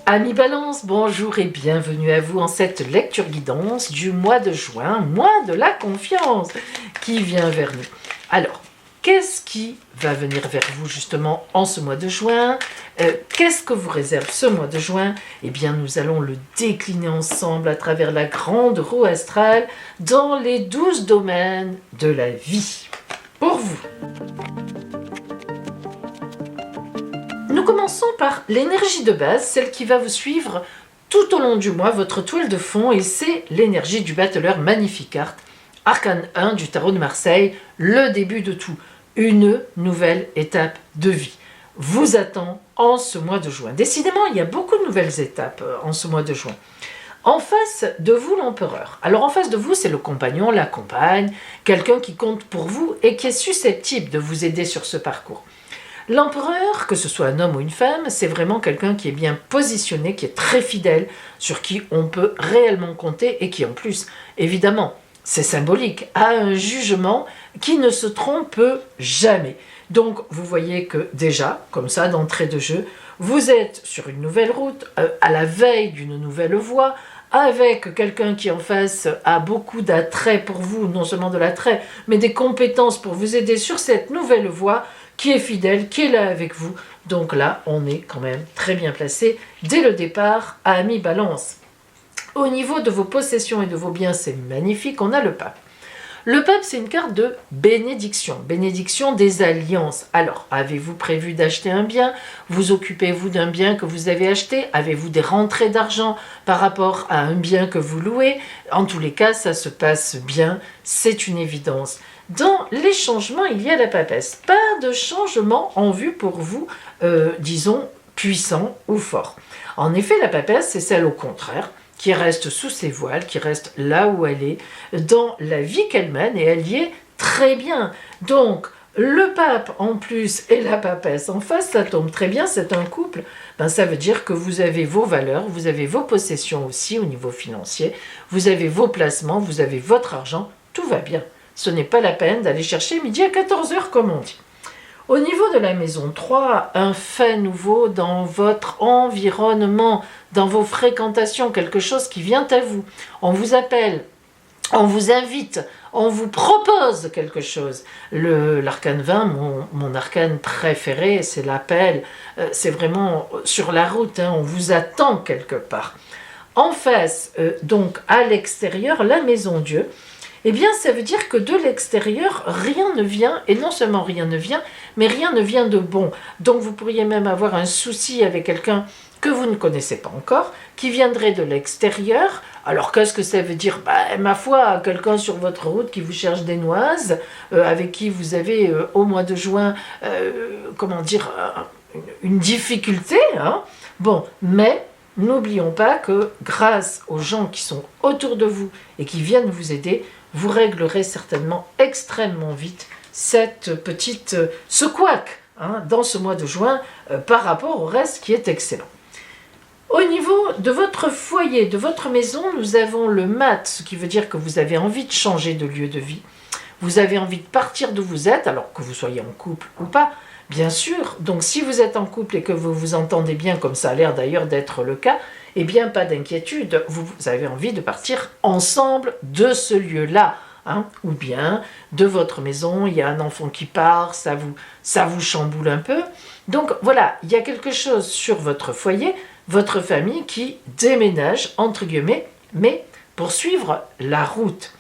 Amis Balance, bonjour et bienvenue à vous en cette lecture guidance du mois de juin, mois de la confiance qui vient vers nous. Alors, qu'est-ce qui va venir vers vous justement en ce mois de juin? Qu'est-ce que vous réserve ce mois de juin? Eh bien, nous allons le décliner ensemble à travers la grande roue astrale dans les 12 domaines de la vie. Pour vous. Nous commençons par l'énergie de base, celle qui va vous suivre tout au long du mois, votre toile de fond, et c'est l'énergie du battleur Magnificat, arcane 1 du tarot de Marseille, le début de tout, une nouvelle étape de vie vous attend en ce mois de juin. Décidément, il y a beaucoup de nouvelles étapes en ce mois de juin. En face de vous, l'empereur. Alors en face de vous, c'est le compagnon, la compagne, quelqu'un qui compte pour vous et qui est susceptible de vous aider sur ce parcours. L'empereur, que ce soit un homme ou une femme, c'est vraiment quelqu'un qui est bien positionné, qui est très fidèle, sur qui on peut réellement compter et qui en plus, évidemment, c'est symbolique, a un jugement qui ne se trompe jamais. Donc vous voyez que déjà, comme ça, d'entrée de jeu, vous êtes sur une nouvelle route, à la veille d'une nouvelle voie, avec quelqu'un qui en face a beaucoup d'attrait pour vous, non seulement de l'attrait, mais des compétences pour vous aider sur cette nouvelle voie, qui est fidèle, qui est là avec vous. Donc là, on est quand même très bien placé dès le départ à Amis Balance. Au niveau de vos possessions et de vos biens, c'est magnifique, on a le pape. Le pape, c'est une carte de bénédiction, bénédiction des alliances. Alors, avez-vous prévu d'acheter un bien? Vous occupez-vous d'un bien que vous avez acheté? Avez-vous des rentrées d'argent par rapport à un bien que vous louez? En tous les cas, ça se passe bien, c'est une évidence. Dans les changements, il y a la papesse. Pas de changement en vue pour vous, disons, puissant ou fort. En effet, la papesse, c'est celle au contraire, qui reste sous ses voiles, qui reste là où elle est, dans la vie qu'elle mène, et elle y est très bien. Donc, le pape en plus et la papesse en face, ça tombe très bien, c'est un couple. Ben, ça veut dire que vous avez vos valeurs, vous avez vos possessions aussi au niveau financier, vous avez vos placements, vous avez votre argent, tout va bien. Ce n'est pas la peine d'aller chercher midi à 14h comme on dit. Au niveau de la maison 3, un fait nouveau dans votre environnement, dans vos fréquentations, quelque chose qui vient à vous. On vous appelle, on vous invite, on vous propose quelque chose. L'arcane 20, mon arcane préféré, c'est l'appel, c'est vraiment sur la route, hein, on vous attend quelque part. En face, donc à l'extérieur, la maison Dieu, eh bien, ça veut dire que de l'extérieur, rien ne vient, et non seulement rien ne vient, mais rien ne vient de bon. Donc, vous pourriez même avoir un souci avec quelqu'un que vous ne connaissez pas encore, qui viendrait de l'extérieur. Alors, qu'est-ce que ça veut dire? Ma foi, quelqu'un sur votre route qui vous cherche des noises, avec qui vous avez, au mois de juin, une difficulté, hein. Bon, mais n'oublions pas que grâce aux gens qui sont autour de vous et qui viennent vous aider, vous réglerez certainement extrêmement vite ce couac dans ce mois de juin par rapport au reste qui est excellent. Au niveau de votre foyer, de votre maison, nous avons le mat, ce qui veut dire que vous avez envie de changer de lieu de vie. Vous avez envie de partir d'où vous êtes, alors que vous soyez en couple ou pas, bien sûr. Donc si vous êtes en couple et que vous vous entendez bien, comme ça a l'air d'ailleurs d'être le cas, eh bien pas d'inquiétude, vous avez envie de partir ensemble de ce lieu-là. Ou bien de votre maison, il y a un enfant qui part, ça vous chamboule un peu. Donc voilà, il y a quelque chose sur votre foyer, votre famille qui déménage, entre guillemets, mais pour suivre la route.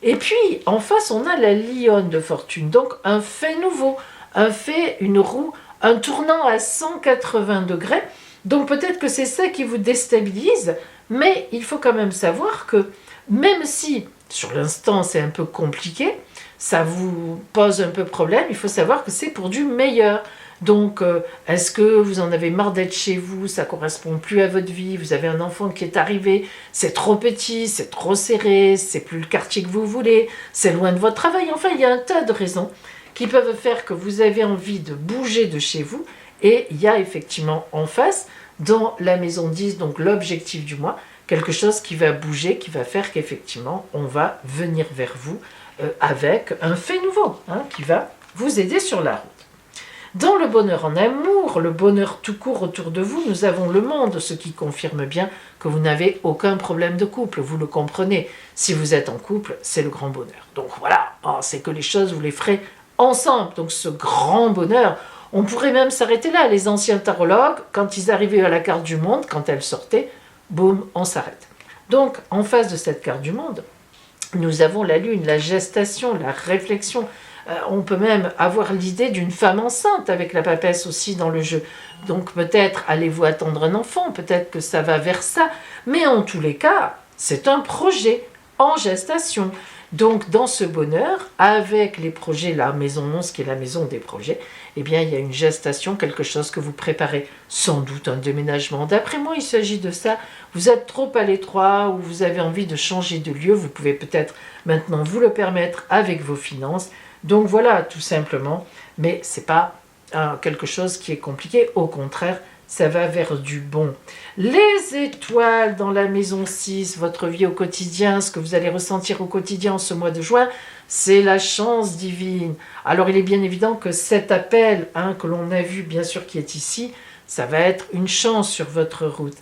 Et puis, en face, on a la lionne de fortune, donc un fait nouveau, un fait, une roue, un tournant à 180 degrés. Donc peut-être que c'est ça qui vous déstabilise, mais il faut quand même savoir que même si, sur l'instant, c'est un peu compliqué, ça vous pose un peu problème, il faut savoir que c'est pour du meilleur. Donc, est-ce que vous en avez marre d'être chez vous, ça ne correspond plus à votre vie, vous avez un enfant qui est arrivé, c'est trop petit, c'est trop serré, c'est plus le quartier que vous voulez, c'est loin de votre travail, enfin, il y a un tas de raisons qui peuvent faire que vous avez envie de bouger de chez vous, et il y a effectivement en face, dans la maison 10, donc l'objectif du mois, quelque chose qui va bouger, qui va faire qu'effectivement, on va venir vers vous avec un fait nouveau, qui va vous aider sur la route. Dans le bonheur en amour, le bonheur tout court autour de vous, nous avons le monde, ce qui confirme bien que vous n'avez aucun problème de couple, vous le comprenez. Si vous êtes en couple, c'est le grand bonheur. Donc voilà, c'est que les choses, vous les ferez ensemble. Donc ce grand bonheur, on pourrait même s'arrêter là. Les anciens tarologues, quand ils arrivaient à la carte du monde, quand elle sortait, boum, on s'arrête. Donc en face de cette carte du monde, nous avons la lune, la gestation, la réflexion. On peut même avoir l'idée d'une femme enceinte avec la papesse aussi dans le jeu. Donc peut-être allez-vous attendre un enfant, peut-être que ça va vers ça. Mais en tous les cas, c'est un projet en gestation. Donc dans ce bonheur, avec les projets, la maison 11 qui est la maison des projets, eh bien il y a une gestation, quelque chose que vous préparez, sans doute un déménagement. D'après moi, il s'agit de ça. Vous êtes trop à l'étroit ou vous avez envie de changer de lieu, vous pouvez peut-être maintenant vous le permettre avec vos finances. Donc voilà, tout simplement, mais ce n'est pas quelque chose qui est compliqué, au contraire, ça va vers du bon. Les étoiles dans la maison 6, votre vie au quotidien, ce que vous allez ressentir au quotidien en ce mois de juin, c'est la chance divine. Alors il est bien évident que cet appel que l'on a vu, bien sûr qui est ici, ça va être une chance sur votre route.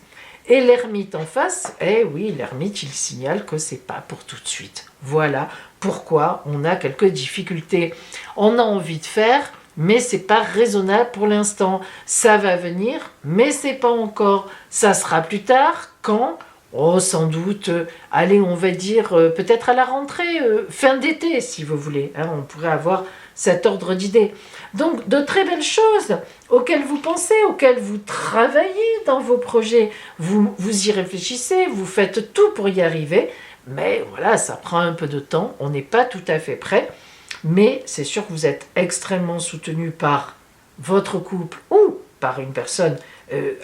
Et l'ermite en face, oui, l'ermite, il signale que c'est pas pour tout de suite. Voilà pourquoi on a quelques difficultés. On a envie de faire, mais c'est pas raisonnable pour l'instant. Ça va venir, mais c'est pas encore. Ça sera plus tard, quand sans doute, allez, on va dire, peut-être à la rentrée, fin d'été, si vous voulez. On pourrait avoir cet ordre d'idées. Donc, de très belles choses auxquelles vous pensez, auxquelles vous travaillez dans vos projets. Vous y réfléchissez, vous faites tout pour y arriver. Mais voilà, ça prend un peu de temps, on n'est pas tout à fait prêt. Mais c'est sûr que vous êtes extrêmement soutenu par votre couple ou par une personne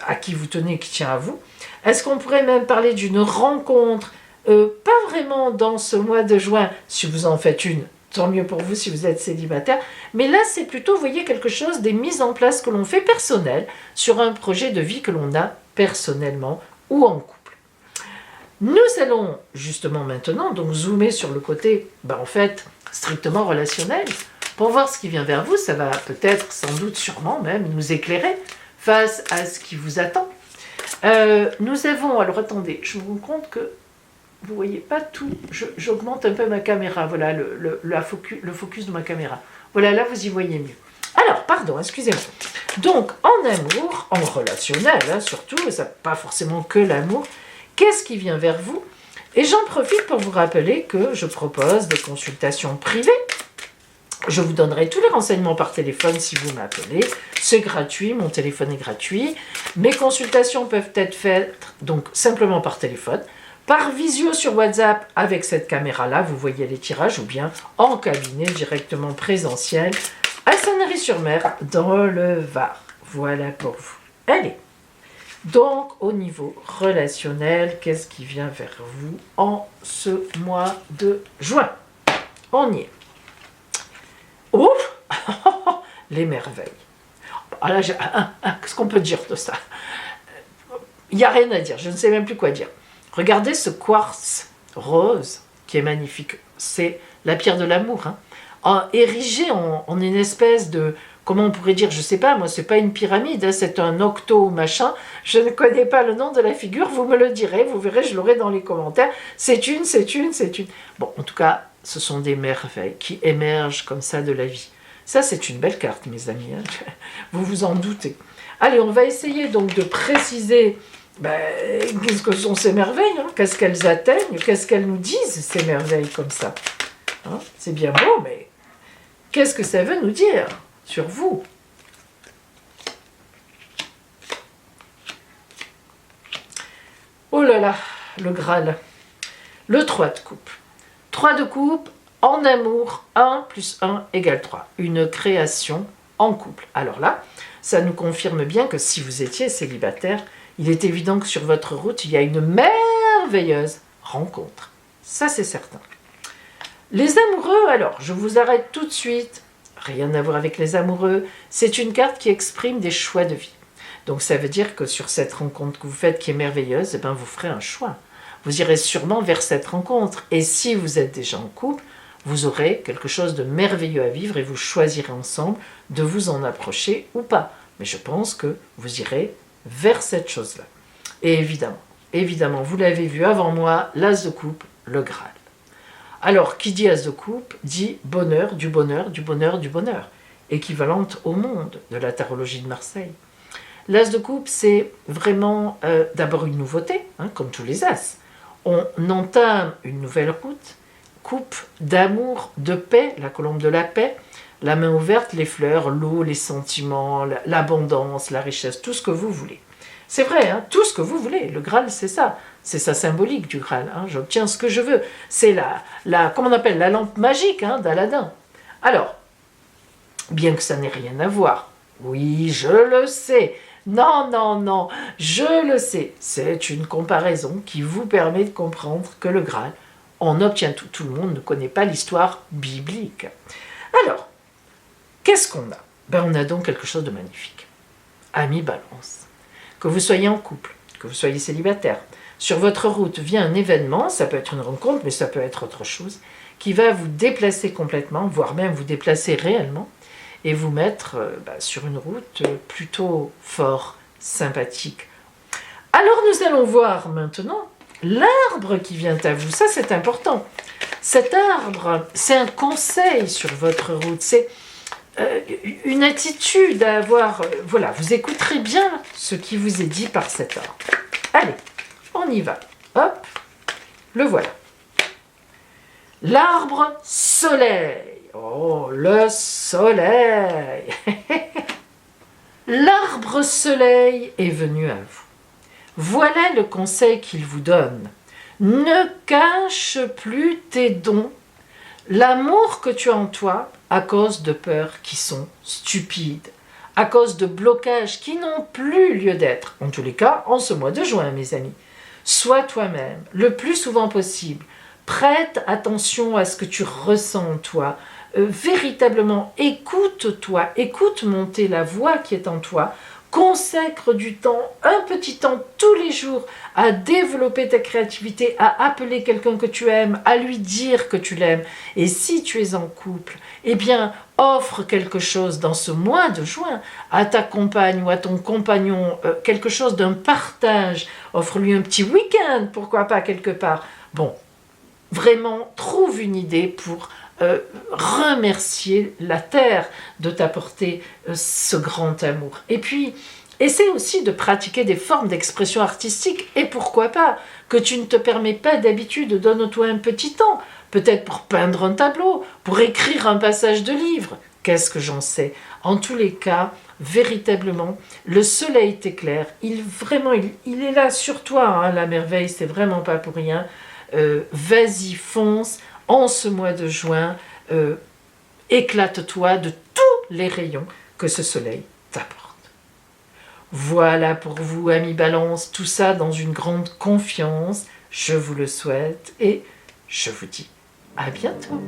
à qui vous tenez, qui tient à vous. Est-ce qu'on pourrait même parler d'une rencontre, pas vraiment dans ce mois de juin, si vous en faites une, tant mieux pour vous si vous êtes célibataire, mais là c'est plutôt, vous voyez, quelque chose, des mises en place que l'on fait personnelles sur un projet de vie que l'on a personnellement ou en couple. Nous allons justement maintenant donc zoomer sur le côté, en fait, strictement relationnel, pour voir ce qui vient vers vous. Ça va peut-être, sans doute, sûrement même, nous éclairer face à ce qui vous attend. Nous avons, alors attendez, je me rends compte que vous ne voyez pas tout, j'augmente un peu ma caméra, voilà le focus de ma caméra. Voilà, là vous y voyez mieux. Alors, pardon, excusez-moi. Donc, en amour, en relationnel, surtout, ça pas forcément que l'amour, qu'est-ce qui vient vers vous? Et j'en profite pour vous rappeler que je propose des consultations privées. Je vous donnerai tous les renseignements par téléphone si vous m'appelez. C'est gratuit, mon téléphone est gratuit. Mes consultations peuvent être faites donc simplement par téléphone, par visio sur WhatsApp avec cette caméra-là, vous voyez les tirages, ou bien en cabinet directement présentiel à Sanary-sur-Mer dans le Var. Voilà pour vous. Allez. Donc, au niveau relationnel, qu'est-ce qui vient vers vous en ce mois de juin? On y est. Ouf. Les merveilles. Alors là, qu'est-ce qu'on peut dire de ça? Il n'y a rien à dire, je ne sais même plus quoi dire. Regardez ce quartz rose qui est magnifique. C'est la pierre de l'amour. Érigé en une espèce de... Comment on pourrait dire, je ne sais pas, moi c'est pas une pyramide, c'est un octo machin, je ne connais pas le nom de la figure, vous me le direz, vous verrez, je l'aurai dans les commentaires, c'est une. Bon, en tout cas, ce sont des merveilles qui émergent comme ça de la vie. Ça, c'est une belle carte, mes amis, vous vous en doutez. Allez, on va essayer donc de préciser qu'est-ce que sont ces merveilles, qu'est-ce qu'elles atteignent, qu'est-ce qu'elles nous disent, ces merveilles comme ça. C'est bien beau, mais qu'est-ce que ça veut nous dire sur vous? Oh là là, le Graal. Le 3 de coupe. 3 de coupe, en amour, 1 plus 1 égale 3. Une création en couple. Alors là, ça nous confirme bien que si vous étiez célibataire, il est évident que sur votre route, il y a une merveilleuse rencontre. Ça, c'est certain. Les amoureux, alors, je vous arrête tout de suite. Rien à voir avec les amoureux. C'est une carte qui exprime des choix de vie. Donc, ça veut dire que sur cette rencontre que vous faites, qui est merveilleuse, vous ferez un choix. Vous irez sûrement vers cette rencontre. Et si vous êtes déjà en couple, vous aurez quelque chose de merveilleux à vivre et vous choisirez ensemble de vous en approcher ou pas. Mais je pense que vous irez vers cette chose-là. Et évidemment, vous l'avez vu avant moi, l'as de coupe, le Graal. Alors, qui dit as de coupe, dit bonheur, du bonheur, du bonheur, du bonheur, équivalente au monde de la tarologie de Marseille. L'as de coupe, c'est vraiment d'abord une nouveauté, comme tous les as. On entame une nouvelle route, coupe d'amour, de paix, la colombe de la paix, la main ouverte, les fleurs, l'eau, les sentiments, l'abondance, la richesse, tout ce que vous voulez. C'est vrai, tout ce que vous voulez. Le Graal, c'est ça. C'est ça symbolique du Graal. J'obtiens ce que je veux. C'est comment on appelle, la lampe magique d'Aladin. Alors, bien que ça n'ait rien à voir, oui, je le sais. Non, je le sais. C'est une comparaison qui vous permet de comprendre que le Graal, on obtient tout. Tout le monde ne connaît pas l'histoire biblique. Alors, qu'est-ce qu'on a? On a donc quelque chose de magnifique. Amis Balance. Que vous soyez en couple, que vous soyez célibataire, sur votre route vient un événement, ça peut être une rencontre, mais ça peut être autre chose, qui va vous déplacer complètement, voire même vous déplacer réellement, et vous mettre sur une route plutôt fort, sympathique. Alors nous allons voir maintenant l'arbre qui vient à vous. Ça, c'est important. Cet arbre, c'est un conseil sur votre route, c'est une attitude à avoir. Voilà, vous écouterez bien ce qui vous est dit par cet arbre. Allez, on y va. Hop, le voilà. L'arbre soleil. Oh, le soleil. L'arbre soleil est venu à vous. Voilà le conseil qu'il vous donne. Ne cache plus tes dons, l'amour que tu as en toi, à cause de peurs qui sont stupides, à cause de blocages qui n'ont plus lieu d'être. En tous les cas, en ce mois de juin, mes amis. Sois toi-même, le plus souvent possible. Prête attention à ce que tu ressens en toi. Véritablement, écoute-toi, écoute monter la voix qui est en toi. Consacre du temps, un petit temps tous les jours à développer ta créativité, à appeler quelqu'un que tu aimes, à lui dire que tu l'aimes. Et si tu es en couple, eh bien, offre quelque chose dans ce mois de juin à ta compagne ou à ton compagnon, quelque chose d'un partage. Offre-lui un petit week-end, pourquoi pas, quelque part. Bon, vraiment, trouve une idée pour remercier la terre de t'apporter ce grand amour. Et puis, essaie aussi de pratiquer des formes d'expression artistique, et pourquoi pas, que tu ne te permets pas d'habitude, donne-toi un petit temps, peut-être pour peindre un tableau, pour écrire un passage de livre. Qu'est-ce que j'en sais? En tous les cas, véritablement, le soleil t'éclaire, il est là sur toi, la merveille, c'est vraiment pas pour rien. Vas-y, fonce, en ce mois de juin, éclate-toi de tous les rayons que ce soleil t'apporte. Voilà pour vous, amis Balance, tout ça dans une grande confiance. Je vous le souhaite et je vous dis à bientôt.